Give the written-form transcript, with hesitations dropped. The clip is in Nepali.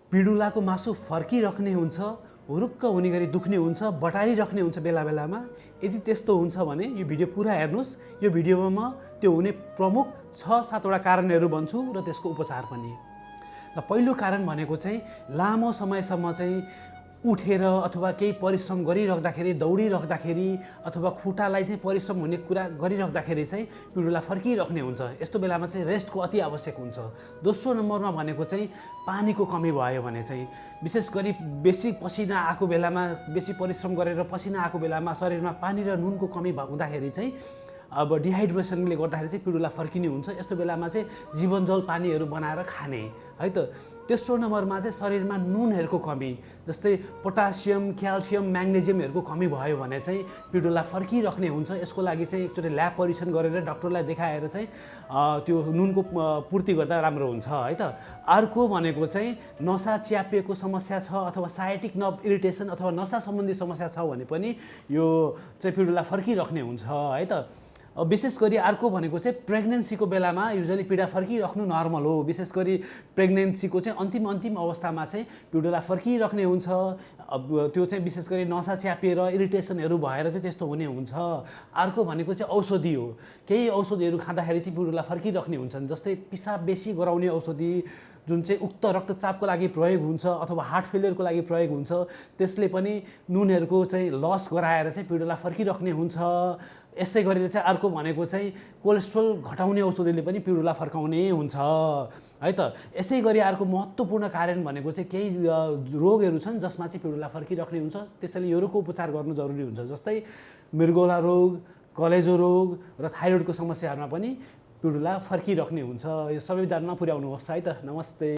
पिडुलाको मासु फर्किराख्ने हुन्छ, हुरुक्क हुने गरी दुख्ने हुन्छ, बटारिराख्ने हुन्छ बेला बेलामा। यदि त्यस्तो हुन्छ भने यो भिडियो पुरा हेर्नुहोस्। यो भिडियोमा म त्यो हुने प्रमुख 6-7 वटा कारणहरू भन्छु र त्यसको उपचार पनि। र पहिलो कारण भनेको चाहिँ लामो समयसम्म चाहिँ उठेर अथवा केही परिश्रम गरिराख्दाखेरि, दौडिराख्दाखेरि अथवा खुट्टालाई चाहिँ परिश्रम हुने कुरा गरिराख्दाखेरि चाहिँ पिडुला फर्किराख्ने हुन्छ। यस्तो बेलामा चाहिँ रेस्टको अति आवश्यक हुन्छ। दोस्रो नम्बरमा भनेको चाहिँ पानीको कमी भयो भने चाहिँ, विशेष गरी बेसी पसिना आएको बेलामा, बेसी परिश्रम गरेर पसिना आएको बेलामा शरीरमा पानी र नुनको कमी हुँदाखेरि चाहिँ अब डिहाइड्रेसनले गर्दाखेरि चाहिँ पिडुला फर्किने हुन्छ। यस्तो बेलामा चाहिँ जीवनजल पानीहरू बनाएर खाने है त। तेस्रो नम्बरमा चाहिँ शरीरमा नुनहरूको कमी, जस्तै पोटासियम, क्याल्सियम, म्याग्नेजियमहरूको कमी भयो भने चाहिँ पिडुला फर्किराख्ने हुन्छ। यसको लागि चाहिँ एकचोटि ल्याब परीक्षण गरेर डक्टरलाई देखाएर चाहिँ त्यो नुनको पूर्ति गर्दा राम्रो हुन्छ है त। अर्को भनेको चाहिँ नसा च्यापिएको समस्या छ अथवा साइटिक नर्भ इरिटेसन अथवा नसा सम्बन्धी समस्या छ भने पनि यो चाहिँ पिडुला फर्किराख्ने हुन्छ है त। विशेष गरी अर्को भनेको चाहिँ प्रेग्नेन्सीको बेलामा युजली पीडा फर्किराख्नु नर्मल हो। विशेष गरी प्रेग्नेन्सीको चाहिँ अन्तिम अवस्थामा चाहिँ पिडुला फर्किराख्ने हुन्छ। अब त्यो चाहिँ विशेष गरी नसा च्यापिएर इरिटेसनहरू भएर चाहिँ त्यस्तो हुने हुन्छ। अर्को भनेको चाहिँ औषधि हो। केही औषधिहरू खाँदाखेरि चाहिँ पिडुला फर्किराख्ने हुन्छन्, जस्तै पिसाब बेसी गराउने औषधि जुन चाहिँ उक्त रक्तचापको लागि प्रयोग हुन्छ अथवा हार्ट फेलियरको लागि प्रयोग हुन्छ, त्यसले पनि नुनहरूको चाहिँ लस गराएर चाहिँ पिडुला फर्किराख्ने हुन्छ। यसै गरेर चाहिँ अर्को भनेको चाहिँ कोलेस्ट्रोल घटाउने औषधिले पनि पिडुला फर्काउने हुन्छ है त। यसै गरी अर्को महत्त्वपूर्ण कारण भनेको चाहिँ केही रोगहरू छन् जसमा चाहिँ पिडुला फर्किराख्ने हुन्छ। त्यसैले यो रोगको उपचार गर्नु जरुरी हुन्छ, जस्तै मृगौला रोग, कलेजो रोग र थाइरोइडको समस्याहरूमा पनि पिडुला फर्किराख्ने हुन्छ। यो सबै जानमा पुर्याउनुहोस् है त। नमस्ते।